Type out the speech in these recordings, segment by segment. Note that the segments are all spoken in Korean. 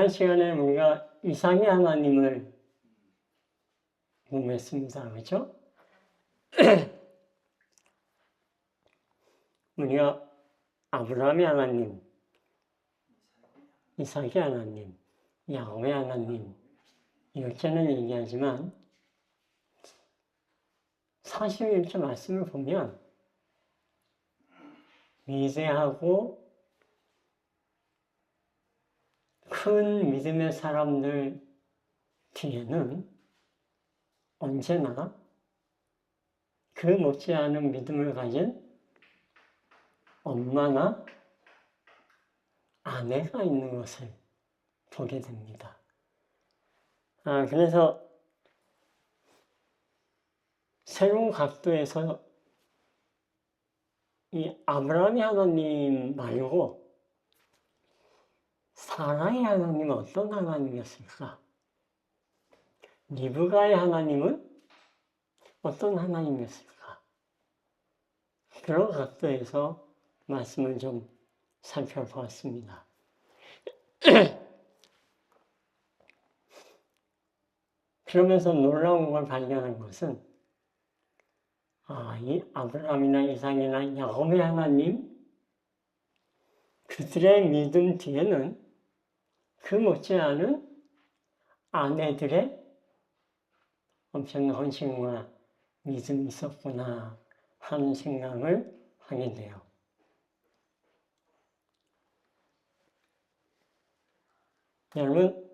지난 시간에 우리가 이삭의 하나님을 공부했습니다. 그렇죠? 우리가 아브라함의 하나님, 이삭의 하나님, 야곱의 하나님 이렇게는 얘기하지만 41절 말씀을 보면 위대하고 큰 믿음의 사람들 뒤에는 언제나 그 못지않은 믿음을 가진 엄마나 아내가 있는 것을 보게 됩니다. 그래서 새로운 각도에서 이 아브라함의 하나님 말고 사라의 하나님은 어떤 하나님이었을까? 리브가의 하나님은 어떤 하나님이었을까? 그런 각도에서 말씀을 좀 살펴보았습니다. 그러면서 놀라운 걸 발견한 것은 이 아브라함이나 이삭이나 야곱의 하나님 그들의 믿음 뒤에는 그 못지않은 아내들의 엄청난 헌신과 믿음이 있었구나 하는 생각을 하게 돼요. 여러분,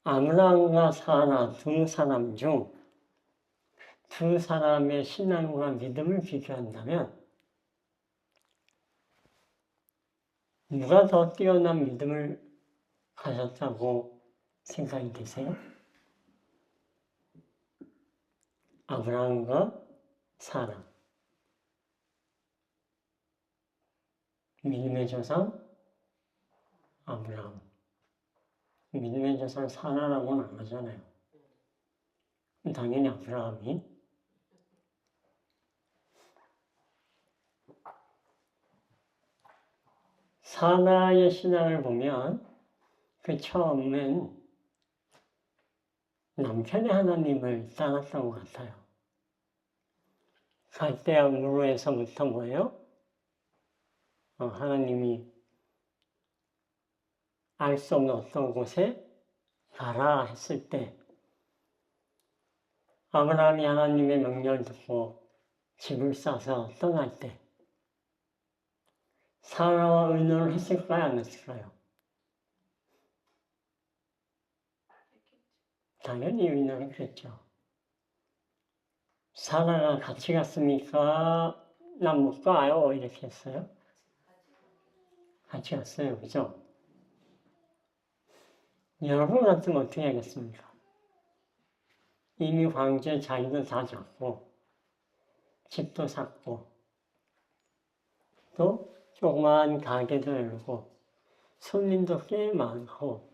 아브라함과 사라 두 사람 중 두 사람의 신앙과 믿음을 비교한다면 누가 더 뛰어난 믿음을 가졌다고 생각이 되세요? 아브라함과 사라. 믿음의 조상 아브라함. 믿음의 조상 사라라고는 안 하잖아요. 당연히 아브라함이. 사라의 신앙을 보면 그 처음엔 남편의 하나님을 따랐던 것 같아요. 갈대아 우르에서부터 뭐예요? 하나님이 알 수 없는 어떤 곳에 가라 했을 때 아브라함이 하나님의 명령을 듣고 집을 싸서 떠날 때 사라와 의논을 했을까요? 안 했을까요? 당연히 의논을 했죠. 사라가 같이 갔습니까? 난 못 가요. 이렇게 했어요. 같이 갔어요. 그죠? 여러분 같으면 어떻게 하겠습니까? 이미 황제 자리도 다 잡고 집도 샀고 또 조그마한 가게도 열고 손님도 꽤 많고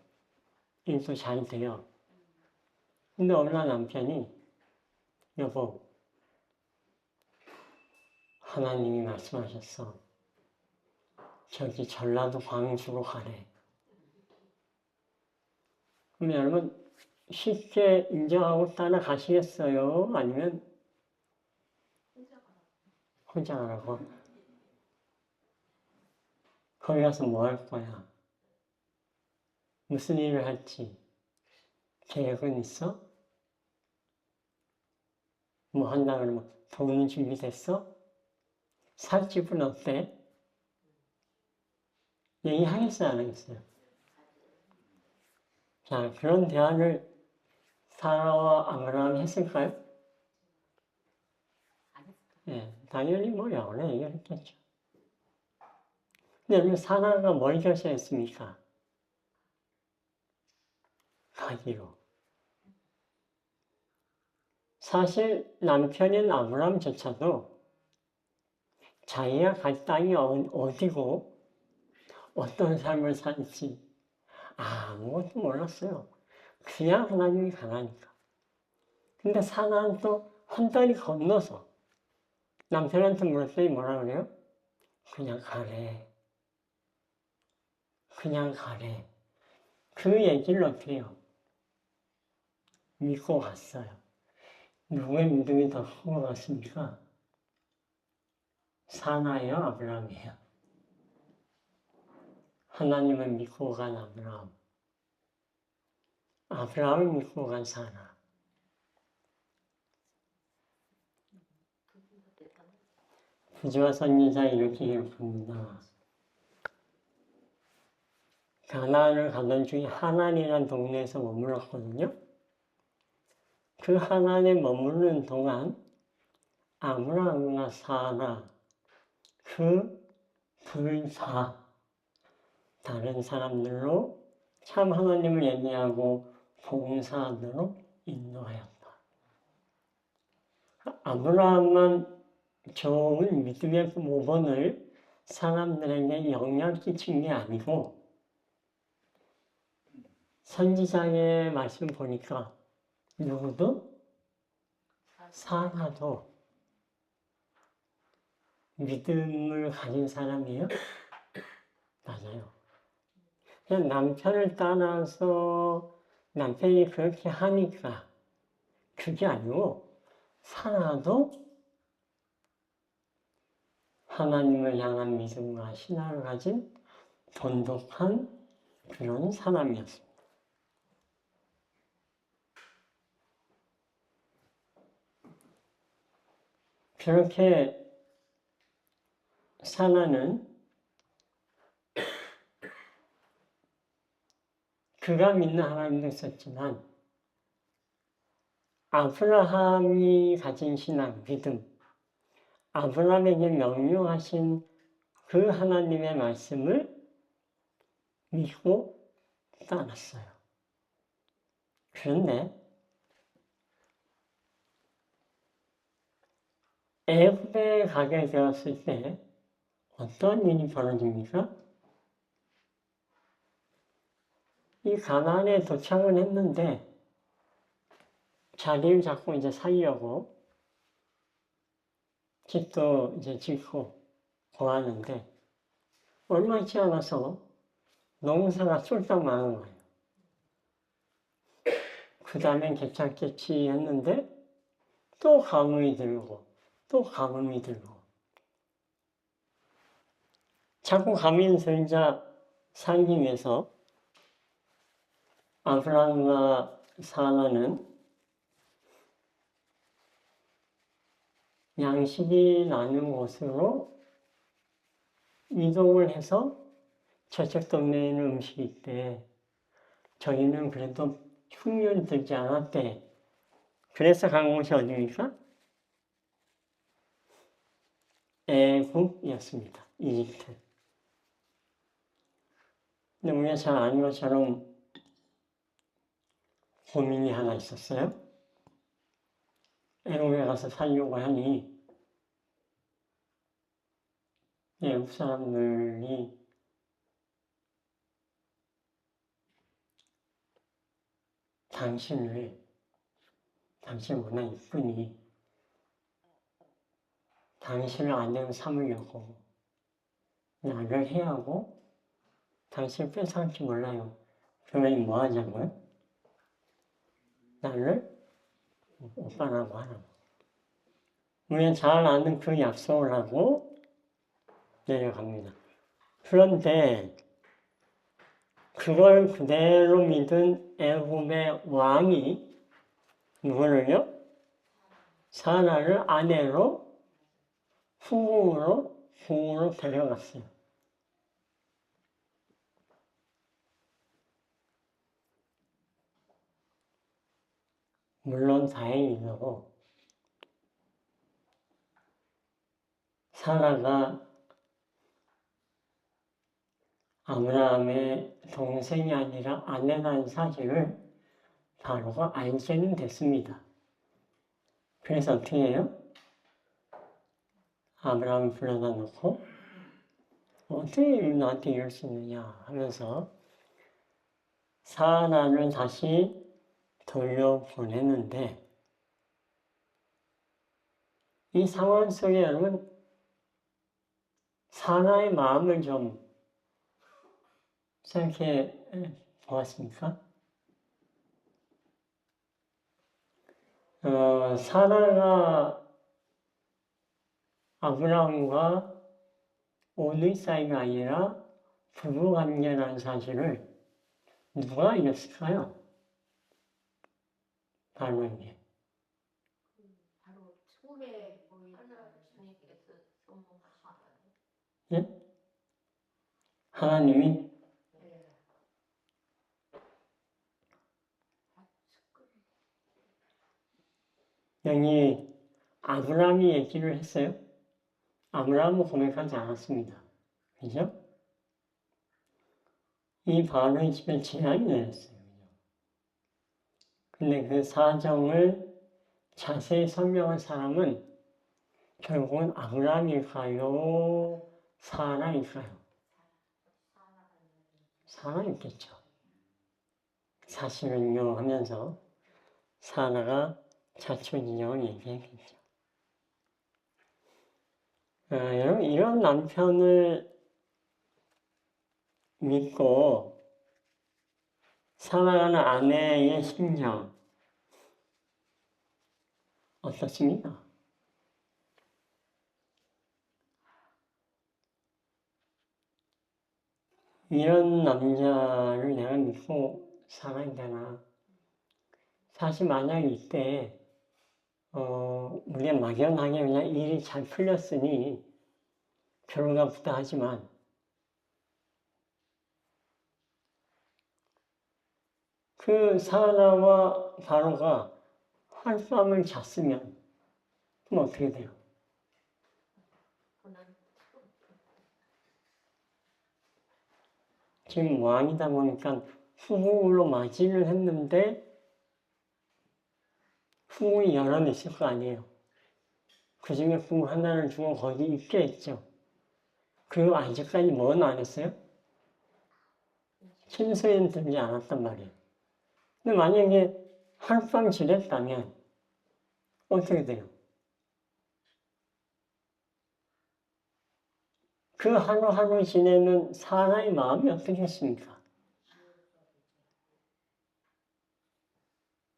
일도 잘 돼요. 근데 어느 날 남편이 여보 하나님이 말씀하셨어. 저기 전라도 광주로 가래. 그럼 여러분 쉽게 인정하고 따라가시겠어요? 아니면 혼자 가라고? 거기 가서 뭐 할 거야? 무슨 일을 할지 계획은 있어? 뭐 한다 그러면 돈은 준비됐어? 살 집은 어때? 얘기하겠어요? 안 하겠어요? 자, 그런 대화를 사라와 아브라함이 했을까요? 네, 당연히 뭐 여러 얘기를 했겠죠. 근데 여러분 사라가 뭘 결심했습니까? 가기로. 사실 남편인 아브라함조차도 자기가 갈 땅이 어디고 어떤 삶을 살지 아무것도 몰랐어요. 그냥 하나님이 가라니까. 근데 사라는 또 한 달이 건너서 남편한테 물었더니 뭐라 그래요? 그냥 가래. 그냥 가래. 그 얘기를 어떻게 해요? 믿고 갔어요. 누구의 믿음이 더 큰 것 같습니까? 사나예요, 아브라함이에요? 하나님을 믿고 간 아브라함. 아브라함을 믿고 간 사나. 부지와 선지자 이렇게 기록합니다. 가나안을 가던 중에 하나안이라는 동네에서 머물렀거든요. 그 하나안에 머무르는 동안 아브라함과 사라 그 둘 다 다른 사람들로 참 하나님을 예배하고 봉사하도록 인도하였다. 아브라함만 좋은 믿음의 모범을 사람들에게 영향 끼친 게 아니고 선지자의 말씀 보니까 누구도 사라도 믿음을 가진 사람이에요? 맞아요. 그냥 남편을 따라서 남편이 그렇게 하니까 그게 아니고 사라도 하나님을 향한 믿음과 신앙을 가진 돈독한 그런 사람이었습니다. 그렇게 사라는 그가 믿는 하나님도 있었지만 아브라함이 가진 신앙, 믿음, 아브라함에게 명령하신 그 하나님의 말씀을 믿고 따랐어요. 그런데 애굽에 가게 되었을 때 어떤 일이 벌어집니까? 이 가나안에 도착을 했는데 자리를 잡고 이제 살려고 집도 이제 짓고 구하는데 얼마 있지 않아서 농사가 쫄딱 망한 거예요. 그 다음엔 괜찮겠지 했는데 또 가뭄이 들고 또 가뭄이 들고 자꾸 가뭄이 들자 살기 위해서 아브라함과 사라는 양식이 나는 곳으로 이동을 해서 저쪽 동네에는 음식이 있대. 저희는 그래도 흉년이 들지 않았대. 그래서 간 곳이 어디입니까? 애국이었습니다. 이집트. 근데 우리가 잘 아는 것처럼 고민이 하나 있었어요. 애국에 가서 살려고 하니 애국 사람들이 당신 워낙 이쁘니 당신을 아내로 삼으려고 나를 해하고 당신을 뺏어갈지 몰라요. 그러니 뭐 하자고요? 나를 오빠라고 하라고. 우리가 잘 아는 그 약속을 하고 내려갑니다. 그런데 그걸 그대로 믿은 애굽의 왕이 누구를요? 사라를 아내로 후궁으로 데려갔어요. 물론 다행히도 사라가 아브라함의 동생이 아니라 아내라는 사실을 바로가 알게는 됐습니다. 그래서 어떻게 해요? 아브라함을 불러다 놓고 어떻게 너한테 이럴 수 있느냐 하면서 사라를 다시 돌려보내는데 이 상황 속에 여러분 사나의 마음을 좀 생각해 보았습니까? 사라가 아브라함과 오늘 사이가 아니라 부부관계라는 사실을 누가 알렸을까요? 바로 이게. 바로 처음에 하나님께서 선물하셨어요. 예? 하나님이 여기 아브라함이 얘기를 했어요. 아브라함은 고백하지 않았습니다. 그죠? 이 바로의 집에 재앙이 내렸어요. 근데 그 사정을 자세히 설명한 사람은 결국은 아브라함일까요? 사라일까요? 사라였겠죠. 사실은요 하면서 사라가 자초지종을 얘기했겠죠. 여러분 이런 남편을 믿고 살아가는 아내의 심령 어떻습니까? 이런 남자를 내가 믿고 살아야 되나? 사실 만약 이때 우리가 막연하게 그냥 일이 잘 풀렸으니 결혼가 보다 하지만 그 사라와 바로가 한밤을 잤으면 그럼 어떻게 돼요? 지금 왕이다 보니까 후궁으로 맞이를 했는데 후궁이 여러 있을 거 아니에요. 그 중에 후궁 하나를 주고 거기 있게 했죠. 그리고 아직까지 뭐는 안 했어요? 침소에는 들지 않았단 말이에요. 근데 만약에 하룻밤 지냈다면 어떻게 돼요? 그 하루하루 지내는 사람의 마음이 어떻겠습니까?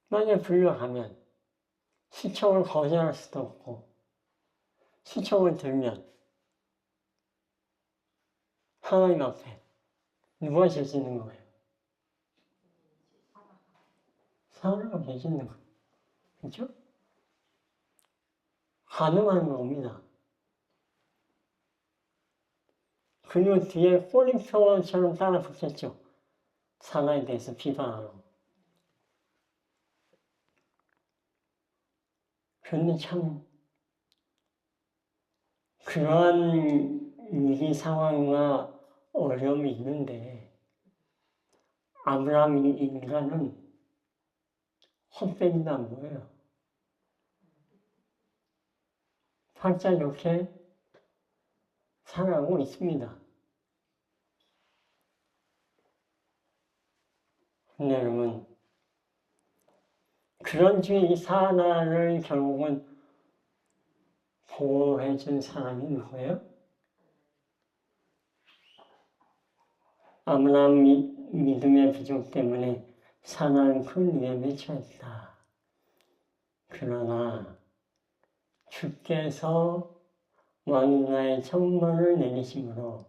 만약 불려가면 시청을 거절할 수도 없고 시청을 들면 하나님 앞에 누가 계시는 거예요? 사라가 계시는 거예요. 그렇죠? 가능한 겁니다. 그리고 뒤에 꼬리표처럼 따라 붙였죠. 사라에 대해서 비방하고. 그런데 참 그러한 위기 상황과 어려움이 있는데 아브라함 인간은 헛되지도 않은 거예요. 팔자 좋게 살아가고 있습니다. 근데 여러분 그런 중에 이 사라를 결국은 보호해준 사람이 누구예요? 아브라함 믿음의 부족 때문에 사라는 큰 위험에 처했다. 그러나 주께서 왕가의 천벌을 내리심으로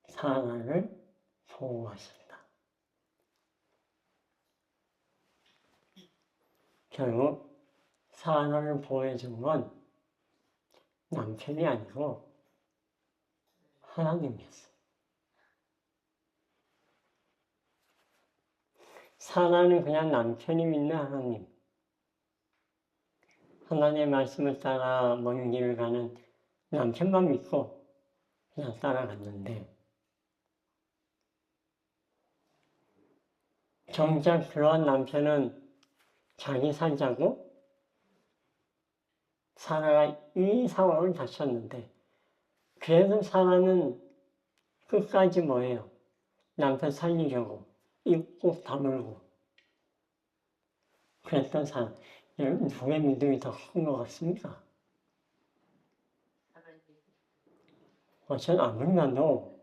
사라를 보호하셨다. 결국 사라를 보호해준 건 남편이 아니고 하나님이었어요. 사라는 그냥 남편이 믿는 하나님. 하나님의 말씀을 따라 먼 길을 가는 남편만 믿고 그냥 따라갔는데 정작 그러한 남편은 자기 살자고 사라가 이 상황을 다쳤는데 그래도 사라는 끝까지 뭐예요? 남편 살리려고 입 꼭 다물고 그랬던 사람. 여러분 누구의 믿음이 더 큰 것 같습니까? 저는 아무리 봐도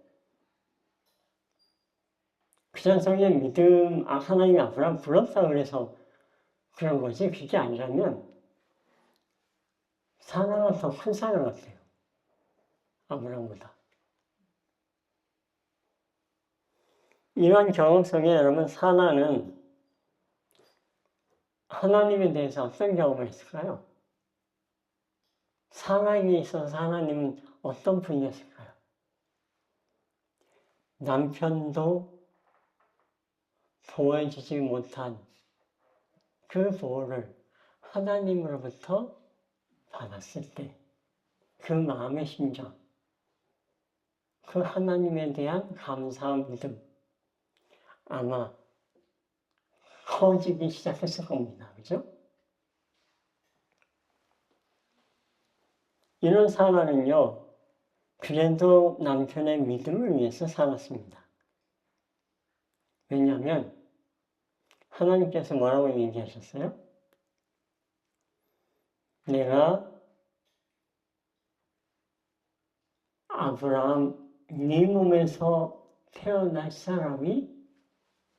그 전성의 믿음, 하나님이 아브라함 불렀다 그래서 그런 거지, 그게 아니라면 사라가 더 큰 사랑 같아요. 아브라함보다. 이러한 경험 속에 여러분 사라는 하나님에 대해서 어떤 경험을 했을까요? 사랑에 있어서 하나님은 어떤 분이었을까요? 남편도 보호해주지 못한 그 보호를 하나님으로부터 받았을 때 그 마음의 심정, 그 하나님에 대한 감사와 믿음 아마 커지기 시작했을 겁니다. 그죠? 이런 사람은요, 그래도 남편의 믿음을 위해서 살았습니다. 왜냐하면 하나님께서 뭐라고 얘기하셨어요? 내가 아브라함 네 몸에서 태어날 사람이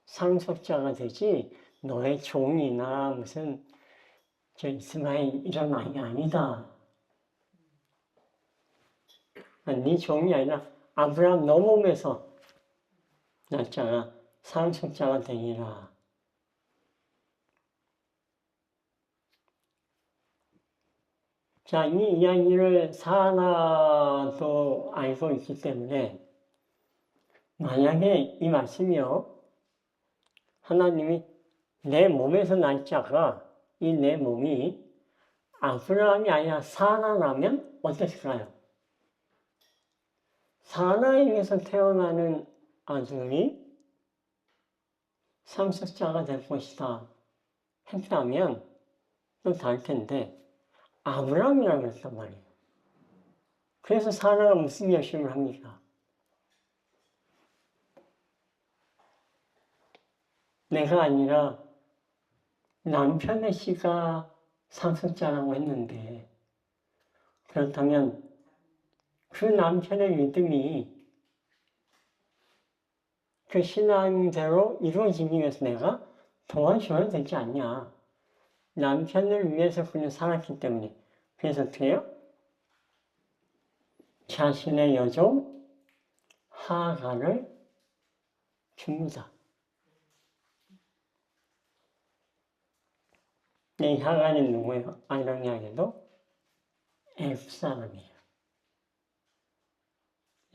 상속자가 되지 너의 종이나 무슨 이스마엘 이런 아이 아니다. 네 종이 아니라 아브라함 너 몸에서 날짜가 상속자가 되리라. 자, 이 이야기를 사라도 알고 있기 때문에 만약에 이 말씀이요, 하나님이 내 몸에서 날 자가 이 내 몸이 아브라함이 아니라 사라라면 어땠을까요? 사라에게서 태어나는 아들이 상속자가 될 것이다 했다면 또 다를 텐데 아브라함이라고 그랬단 말이에요. 그래서 사라가 무슨 결심을 합니까? 내가 아니라 남편의 씨가 상속자라고 했는데 그렇다면 그 남편의 믿음이 그 신앙대로 이루어지기 위해서 내가 도와줘야 되지 않냐. 남편을 위해서 그냥 살았기 때문에. 그래서 어떻게 해요? 자신의 여종 하갈을 줍니다. 이 하갈이 누구예요? 아이러니하게도 애굽 사람이에요.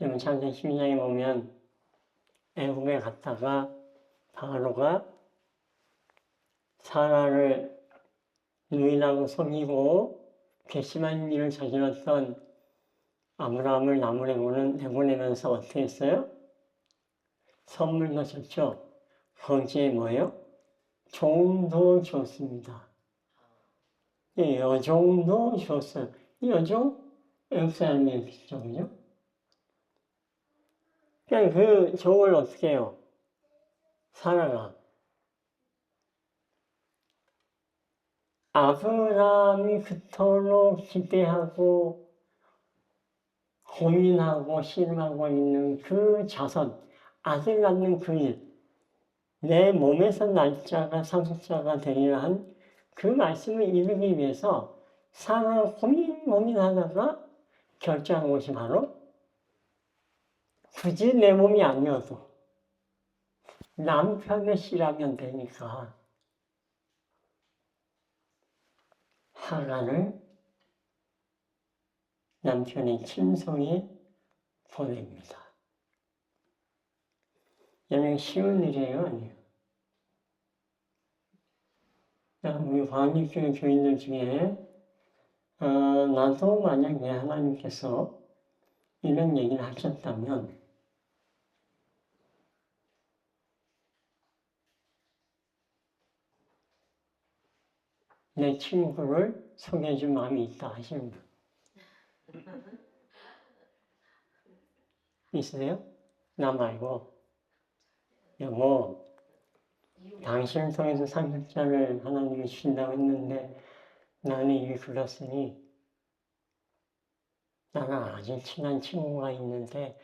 여러분 창세기 12장에 보면 애굽에 갔다가 바로가 사라를 누이라고 속이고 괘씸한 일을 저질렀던 아브라함을 내보내면서 어떻게 했어요? 선물도 줬죠. 거기에 뭐예요? 종도 줬습니다. 여종도 줬어요. 이 여종? 애국 사람이에요. 그죠? 그죠? 그냥 그 종을 어떻게 해요? 사라가. 아브라함이 그토록 기대하고 고민하고 실망하고 있는 그 자손, 아들 낳는 그 일, 내 몸에서 날짜가 상속자가 되리라 한 그 말씀을 이루기 위해서 사라가 고민하다가 결정한 것이 바로 굳이 내 몸이 아니어도 남편의 씨라면 되니까 하갈을 남편의 침성에 보냅니다. 여러분 쉬운 일이에요, 아니에요? 우리 광립교회 교인들 중에 나도 만약에 하나님께서 이런 얘기를 하셨다면 내 친구를 소개해줄 마음이 있다 하시는 분 있으세요? 나 말고 여보 당신을 통해서 상속자를 하나님이 주신다고 했는데 나는 이미 불렀으니 나랑 아주 친한 친구가 있는데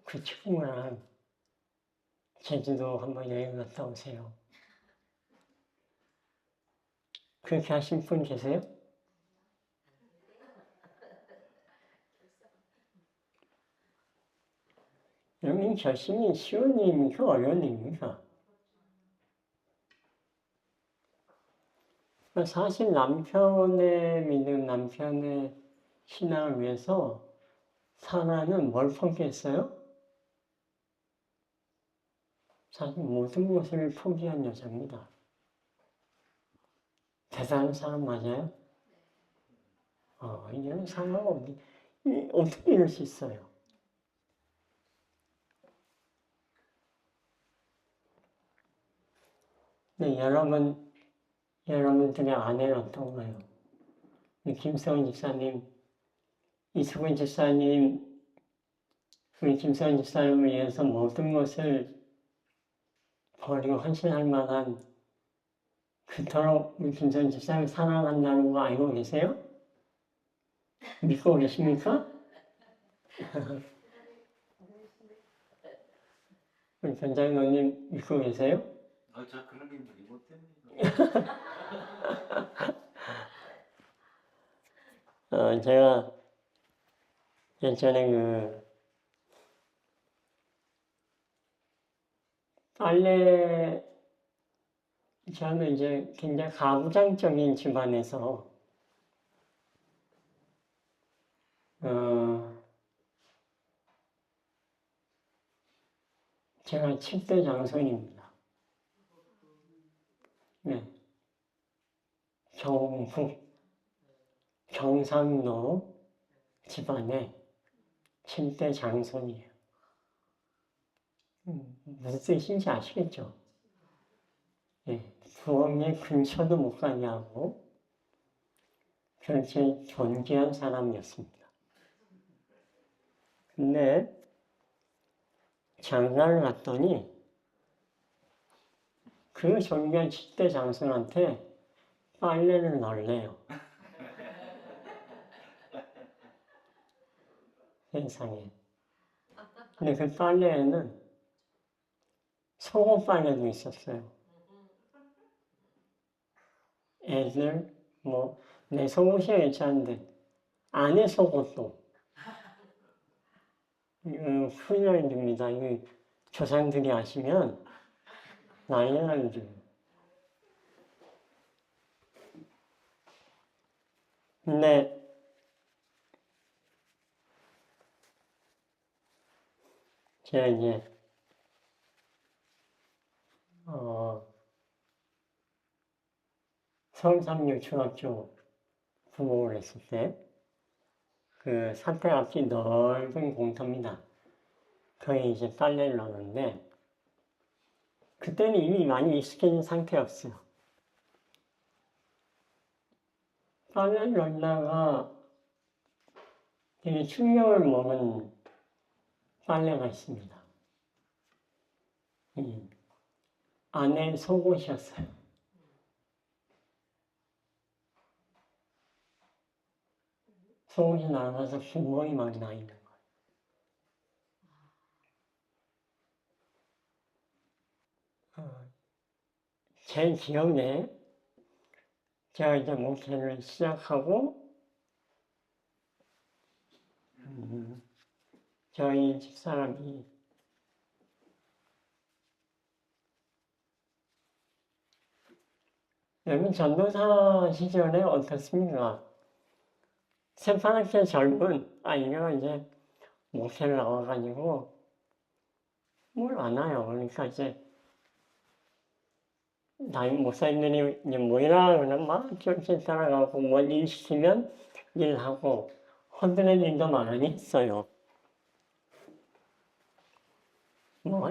그 친구랑 제주도 한번 여행 갔다 오세요. 그렇게 하신 분 계세요? 여러분 결심이 쉬운 일입니까? 어려운 일입니까? 사실 남편의 믿음, 남편의 신앙을 위해서 사라는 뭘 포기했어요? 사실 모든 것을 포기한 여자입니다. 대단한 사람 맞아요? 이런 사람 어떻게 이럴 수 있어요? 네, 여러분들의 아내는 어떤가요? 김성은 집사님, 이수근 집사님, 우리 김성은 집사님을 위해서 모든 것을 버리고 헌신할 만한 그토록 우리 김성은 집사님을 사랑한다는 거 알고 계세요? 믿고 계십니까? 우리 변장로님 믿고 계세요? 저 그런 게 못됩니다. 제가 예전에 빨래, 저는 이제 굉장히 가부장적인 집안에서, 제가 7대 장손입니다. 네. 경북, 경상도 집안의 7대 장손이에요. 무슨 뜻인지 아시겠죠? 예, 부엌의 근처도 못 가게 하고, 그렇게 존귀한 사람이었습니다. 근데 장가를 갔더니 그 존귀한 7대 장손한테 빨래를 널래요. 세상에. 근데 그 빨래에는 속옷 빨래도 있었어요. 애들, 내 속옷이야 괜찮은데, 안에 속옷도. 훈련입니다. 조상들이 아시면 난리 나죠. 근데 제가 이제 서울3류 중학교 부모를 했을 때 그 산태 앞이 넓은 공터입니다. 거기 이제 빨래를 넣었는데 그때는 이미 많이 익숙해진 상태였어요. 빨래를 넣다가 되게 충격을 먹은 빨래가 있습니다. 안에 속옷이었어요. 속옷이 나가서 구멍이 막 나 있는 거예요. 제 기억에 제가 이제 목회를 시작하고 저희 집사람이 여러분 전도사 시절에 어떻습니까? 새파랗게 젊은 아이가 이제 목회를 나와가지고 뭘 아나요? 그러니까 이제 나이 목사님들이 이제 뭐이라 그러면 막 쫄쫄 따라가고 뭘 일 시키면 일하고 헌드는 일도 많이 있어요.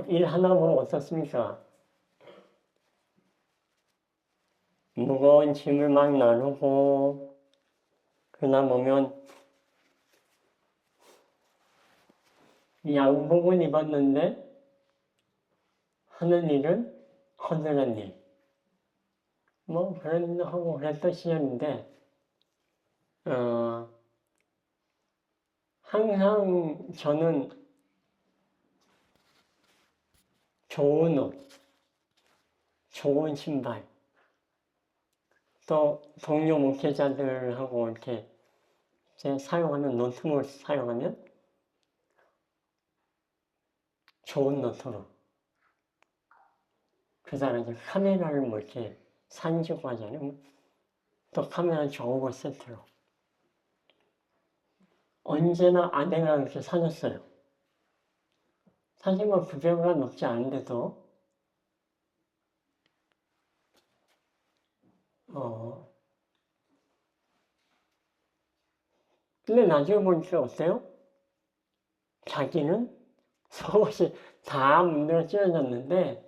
일 하나 보면 어떻습니까? 무거운 짐을 막 나누고 그러다 보면 양복은 입었는데 하는 일은 헌드는 일. 그런 일도 하고 그랬던 시절인데 항상 저는 좋은 옷, 좋은 신발, 또 동료 목회자들하고 이렇게 제 사용하는 노트북을 사용하면 좋은 노트북. 그 사람이 카메라를 뭐 이렇게 사진 찍고 하잖아요. 또 카메라 좋은 거 세트로. 언제나 아내가 그렇게 사줬어요. 사실 뭐 900원 넘지 않은데도, 근데 나중에 보니까 어때요? 자기는 속옷이 다 문드러 찢어졌는데,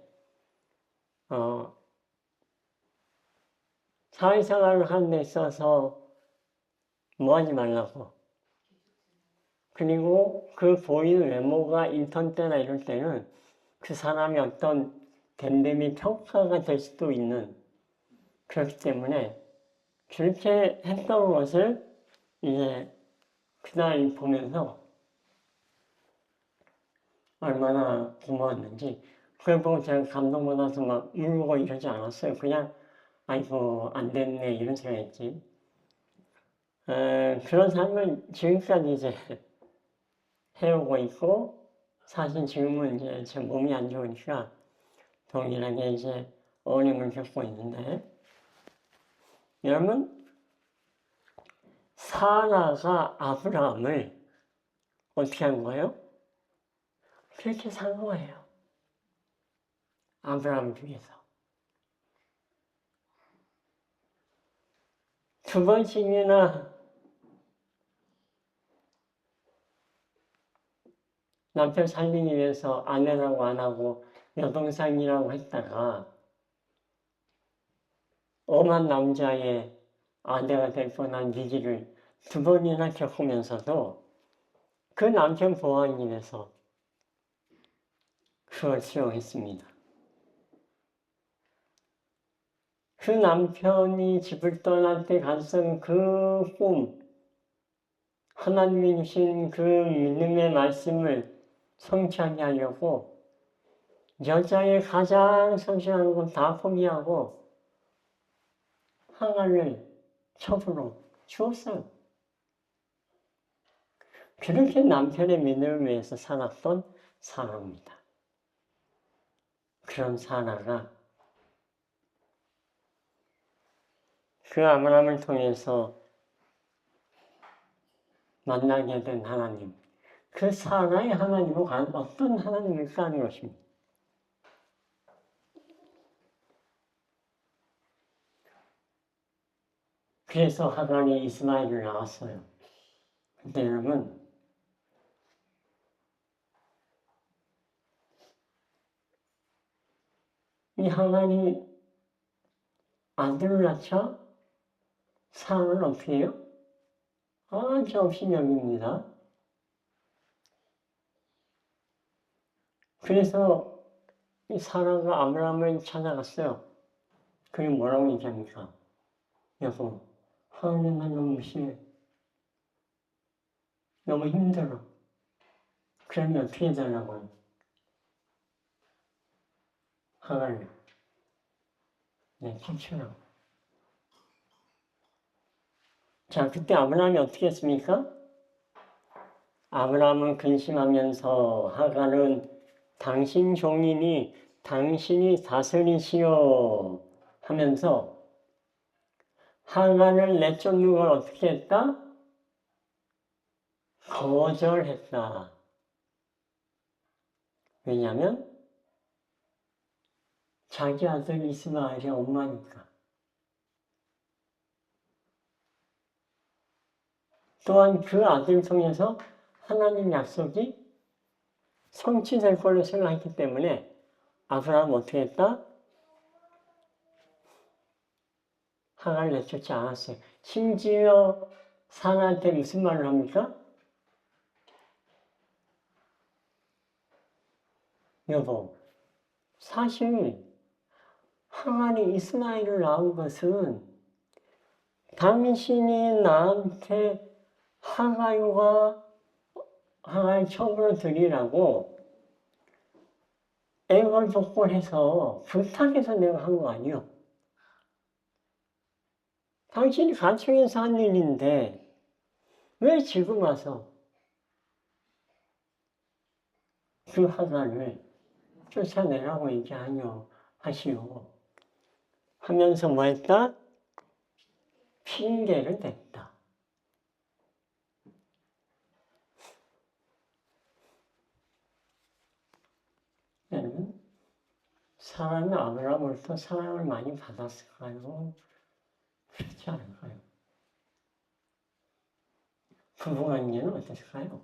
사회생활을 하는 데 있어서 뭐 하지 말라고. 그리고 그 보이는 외모가 인턴 때나 이럴 때는 그 사람이 어떤 댐댐이 평가가 될 수도 있는, 그렇기 때문에 그렇게 했던 것을 이제 그날 보면서 얼마나 고마웠는지, 그걸 보고 제가 감동받아서 막 울고 이러지 않았어요. 그냥 아이고 안 됐네 이런 생각했지. 그런 삶을 지금까지 이제 해오고 있고, 사실 지금은 이제 제 몸이 안 좋으니까 동일하게 이제 어려움을 겪고 있는데, 여러분, 사라가 아브라함을 어떻게 한 거예요? 그렇게 산 거예요. 아브라함을 위해서. 두 번씩이나 남편 살리기 위해서 아내라고 안 하고 여동생이라고 했다가 엄한 남자의 아내가 될 뻔한 위기를 두 번이나 겪으면서도 그 남편 보호하기 위해서 그걸 수용했습니다. 그 남편이 집을 떠날 때 갔던 그 꿈, 하나님이 주신 그 믿음의 말씀을 성취하게 하려고 여자의 가장 성실한 건 다 포기하고 하갈을 첩으로 주었어요. 그렇게 남편의 믿음을 위해서 살았던 사라입니다. 그런 사라가 그 아브라함을 통해서 만나게 된 하나님, 그 사라의 하나님은 과연 어떤 하나님일까 하는 것입니다. 그래서 하갈이 이스마엘을 낳았어요. 근데 여러분, 이 하갈이 아들을 낳자 사라는 어떻게 해요? 아주 없이 여깁니다. 그래서 이 사라가 아브라함을 찾아갔어요. 그게 뭐라고 얘기합니까? 여보, 하나님 나 너무 심해. 너무 힘들어. 그러면 어떻게 해달라고요? 하갈을 쫓으라고. 자, 그때 아브라함이 어떻게 했습니까? 아브라함은 근심하면서 하갈은 당신 종이니 당신이 다스리시오 하면서 하갈을 내쫓는 걸 어떻게 했다? 거절했다. 왜냐하면 자기 아들 이스마엘의 엄마니까. 또한 그 아들 통해서 하나님 약속이 성취될 걸로 생각했기 때문에 아브라함은 어떻게 했다? 하갈을 내쫓지 않았어요. 심지어 사라한테 무슨 말을 합니까? 여보, 사실 하갈이 이스마엘을 낳은 것은 당신이 나한테 하갈과 하나의 첩으로 드리라고 애걸복걸해서 부탁해서 내가 한 거 아니요. 당신이 가정에서 한 일인데 왜 지금 와서 그 하나를 쫓아내라고 얘기하뇨 하시오. 하면서 뭐 했다? 핑계를 댔다. 여러분, 사람이 아브라함으로부터 사랑을 많이 받았을까요? 그렇지 않을까요? 부부관계는 어땠을까요?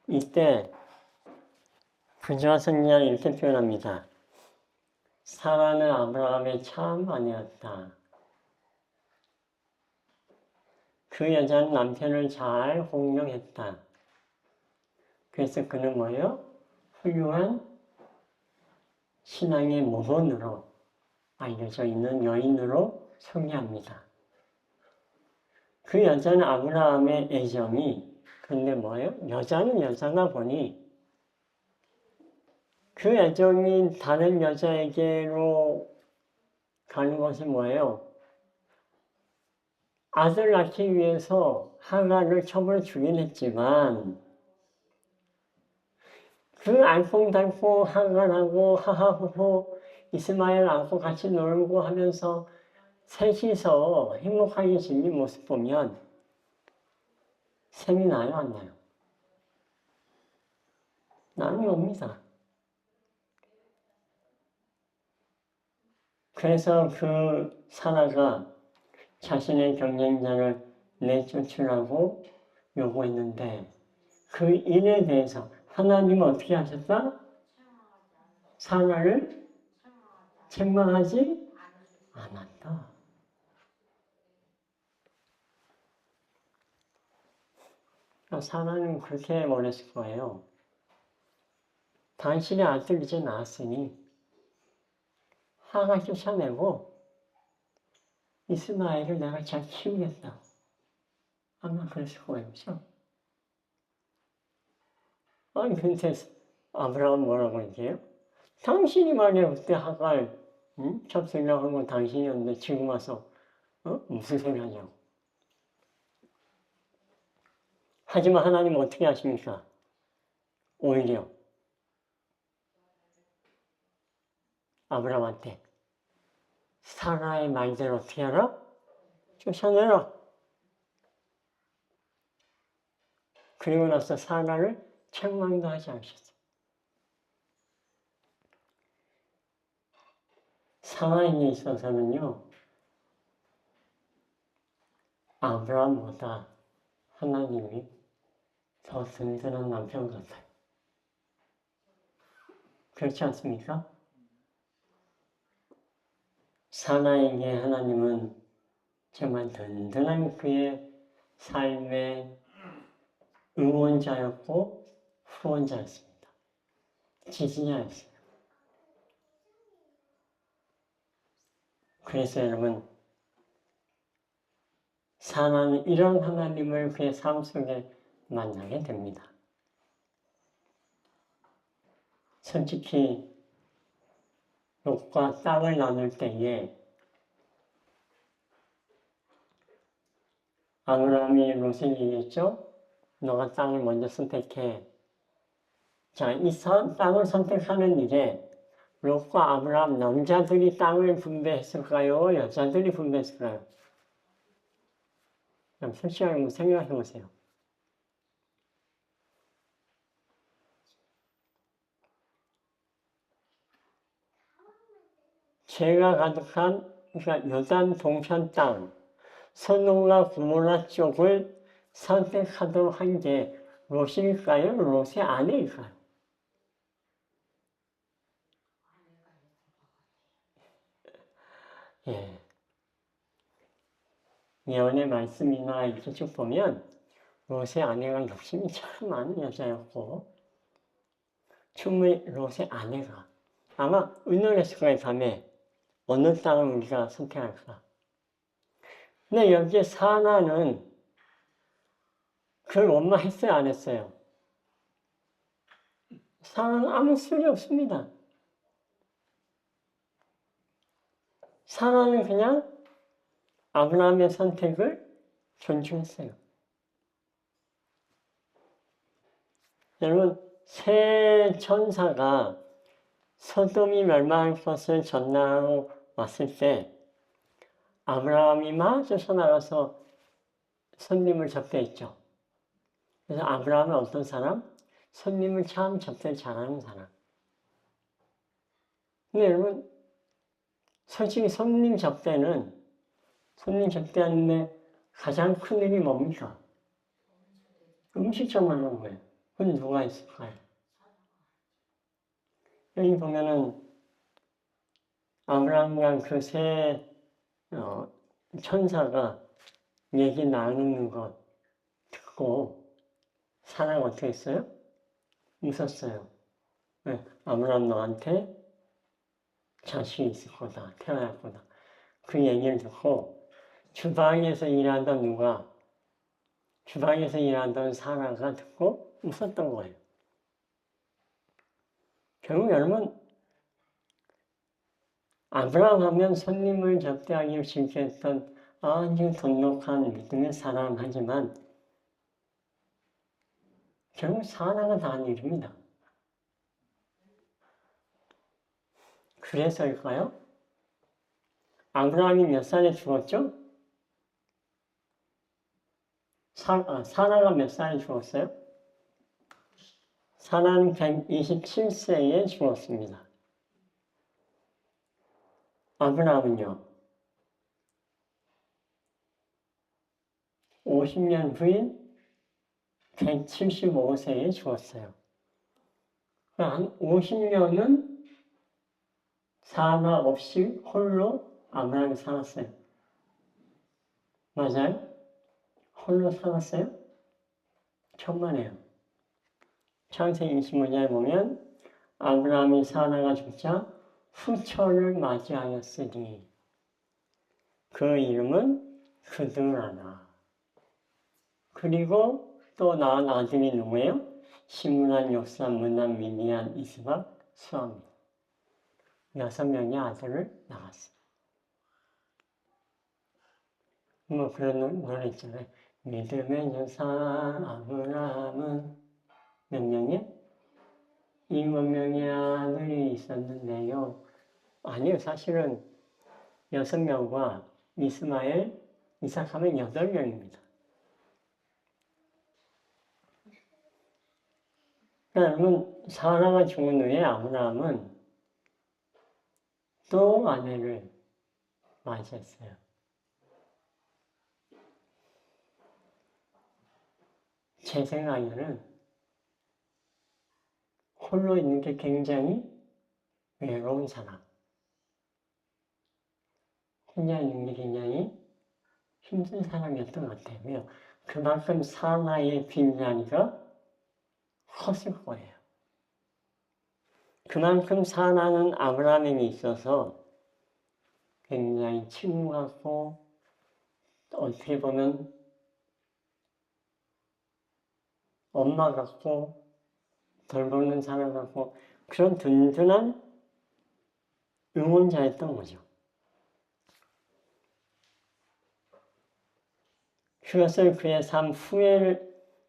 이때 부조와 선지자는 이렇게 표현합니다. 사라는 아브라함의 참 아내였다. 그 여자는 남편을 잘 홍명했다. 그래서 그는 뭐예요? 훌륭한 신앙의 모본으로 알려져 있는 여인으로 소개합니다. 그 여자는 아브라함의 애정이 근데 뭐예요? 여자는 여자나 보니 그 애정이 다른 여자에게로 가는 것이 뭐예요? 아들 낳기 위해서 하가를 첩으로 주긴 했지만 그 알콩달콩 하가하고 하하호호 이스마엘 안고 같이 놀고 하면서 셋이서 행복하게 지닌 모습 보면 셈이 나요, 안 나요? 나는 옵니다. 그래서 그 사라가 자신의 경쟁자를 내쫓으라고 요구했는데 그 일에 대해서 하나님은 어떻게 하셨다? 사라를 책망하지 않았다. 사라는 그렇게 원했을 거예요. 당신의 아들 이제 낳았으니 하가 쫓아내고 이스마엘을 내가 잘 키우겠다. 아마 그랬을 거예요. 그렇죠? 아니 근데 아브라함 뭐라고 얘기해요? 당신이 말이야 그때 하갈 첩수려고 한 건 당신이었는데 지금 와서 무슨 소리 하냐고. 하지만 하나님은 어떻게 하십니까? 오히려 아브라함한테 사라의 말대로 어떻게 하라? 쫓아내라. 그리고 나서 사라를 책망도 하지 않으셨어요. 사라에게 있어서는요, 아브라함보다 하나님이 더 든든한 남편 같아요. 그렇지 않습니까? 사라에게 하나님은 정말 든든한 그의 삶의 응원자였고 후원자였습니다. 지지자였어요. 그래서 여러분, 사라는 이런 하나님을 그의 삶 속에 만나게 됩니다. 솔직히 롯과 땅을 나눌 때에 아브라함이 롯에게 얘기했죠. 너가 땅을 먼저 선택해. 자, 이 땅을 선택하는 일에 롯과 아브라함 남자들이 땅을 분배했을까요? 여자들이 분배했을까요? 그럼 솔직하게 한번 생각해 보세요. 죄가 가득한 그러니까 요단 동편 땅, 소돔과 고모라 쪽을 선택하도록 한 게 롯일까요? 롯의 아내일까요? 예. 예언의 말씀이나 이렇게 쭉 보면 롯의 아내가 욕심이 참 많은 여자였고 충분히 롯의 아내가 아마 의논했을 거예요. 밤에 어느 땅을 우리가 선택할까. 근데 여기에 사라는 그걸 원망했어요, 안 했어요? 사라는 아무 소리 없습니다. 사라는 그냥 아브라함의 선택을 존중했어요. 여러분, 새 천사가 소돔이 멸망할 것을 전하고 왔을 때 아브라함이 마저 나가서 손님을 접대했죠. 그래서 아브라함은 어떤 사람? 손님을 참 접대 잘하는 사람. 근데 여러분, 솔직히 손님 접대하는데 가장 큰 일이 뭡니까? 음식점 하는 거예요. 그건 누가 있을까요? 여기 보면은 아브라함과 그 세 천사가 얘기 나누는 것 듣고 사라가 어떻게 했어요? 웃었어요. 네, 아브라함 너한테 자식이 있을 거다. 태어날 거다. 그 얘기를 듣고 주방에서 일하던 사라가 듣고 웃었던 거예요. 결국 여러분, 아브라함 하면 손님을 접대하기 즐겼던 아주 돈독한 믿음의 사람 하지만 결국 사라가 다 한 일입니다. 그래서일까요? 아브라함이 몇 살에 죽었죠? 사라가 몇 살에 죽었어요? 사라는 127세에 죽었습니다. 아브라함은요? 50년 후인 175세에 죽었어요. 한 50년은 사라 없이 홀로 아브라함이 살았어요. 맞아요? 홀로 살았어요? 천만에요. 창세기 25장에 보면 아브라함이 사라가 죽자 후처를 맞이하였으니 그 이름은 그드라나. 그리고 또 낳은 아들이 누구예요? 시므란, 욕산, 문한, 미디안, 이스박, 수아입니다. 6명의 아들을 낳았어요. 뭐 그런 노래 있잖아요. 믿음의 여사 아브라함은 몇 명의? 7명의 아들이 있었는데요. 아니요, 사실은 6명과 이스마엘, 이삭하면 8명입니다. 여러분, 사라가 죽은 후에 아브라함은 또 아내를 맞이했어요. 제 생각에는 홀로 있는 게 굉장히 외로운 사람. 혼자 있는 게 굉장히 힘든 사람이었던 것 같아요. 왜요? 그만큼 사라의 빈자리가 컸을 거예요. 그만큼 사라는 아브라함에게 있어서 굉장히 친구 같고 어떻게 보면 엄마 같고 돌보는 사람 같고 그런 든든한 응원자였던 거죠. 그것을 그의 삶 후에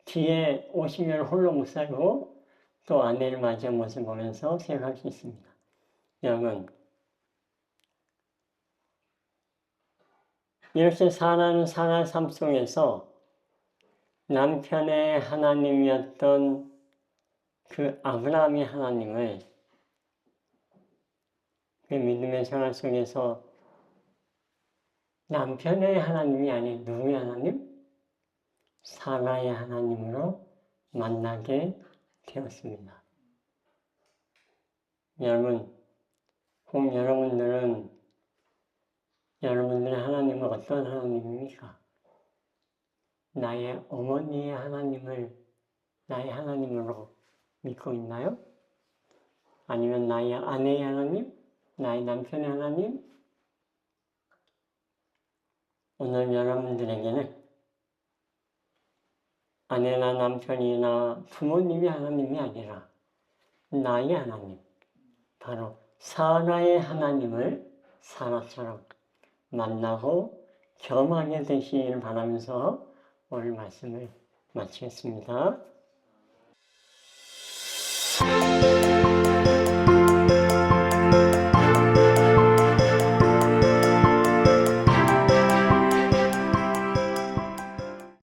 뒤에 50년을 홀로 못 살고 또 아내를 맞이한 모습을 보면서 생각할 수 있습니다. 여러분, 이렇게 사라는 사라의 삶 속에서 남편의 하나님이었던 그 아브라함의 하나님을 그 믿음의 생활 속에서 남편의 하나님이 아닌 누구의 하나님? 사라의 하나님으로 만나게 되었습니다. 여러분, 혹 여러분들의 하나님은 어떤 하나님입니까? 나의 어머니의 하나님을 나의 하나님으로 믿고 있나요? 아니면 나의 아내의 하나님? 나의 남편의 하나님? 오늘 여러분들에게는 아내나 남편이나 부모님이 하나님이 아니라 나의 하나님, 바로 사라의 하나님을 사라처럼 만나고 겸하게 되시길 바라면서 오늘 말씀을 마치겠습니다.